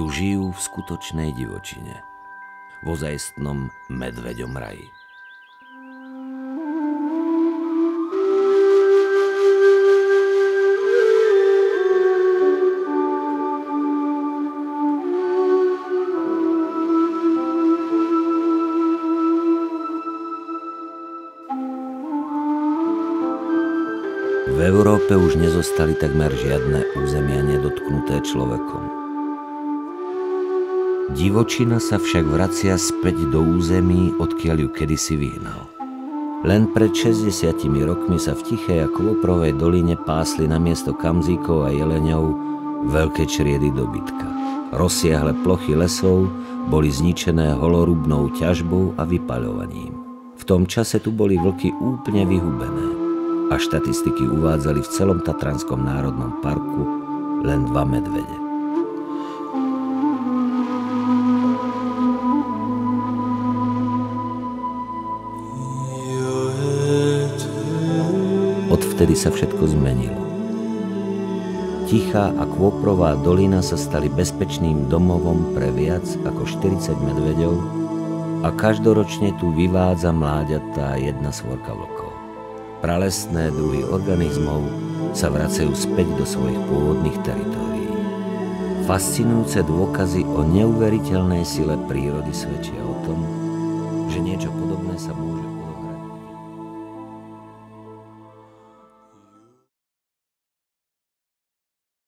Tu žijú v skutočnej divočine, v ozajstnom medveďom raji. V Európe už nezostali takmer žiadne územia nedotknuté človekom. Divočina sa však vracia späť do území, odkiaľ ju kedysi vyhnal. Len pred 60 rokmi sa v tichej a kvoprovej doline pásli namiesto kamzíkov a jeleňov veľké čriedy dobytka. Rozsiahle plochy lesov boli zničené holorubnou ťažbou a vypaľovaním. V tom čase tu boli vlky úplne vyhubené a štatistiky uvádzali v celom Tatranskom národnom parku len 2 medvede. Odvtedy sa všetko zmenilo. Tichá a kvoprová dolina sa stali bezpečným domovom pre viac ako 40 medveďov a každoročne tu vyvádza mláďatá jedna svorka vlkov. Pralesné druhy organizmov sa vracajú späť do svojich pôvodných teritórií. Fascinujúce dôkazy o neuveriteľnej sile prírody svedčia o tom, že niečo podobné sa môže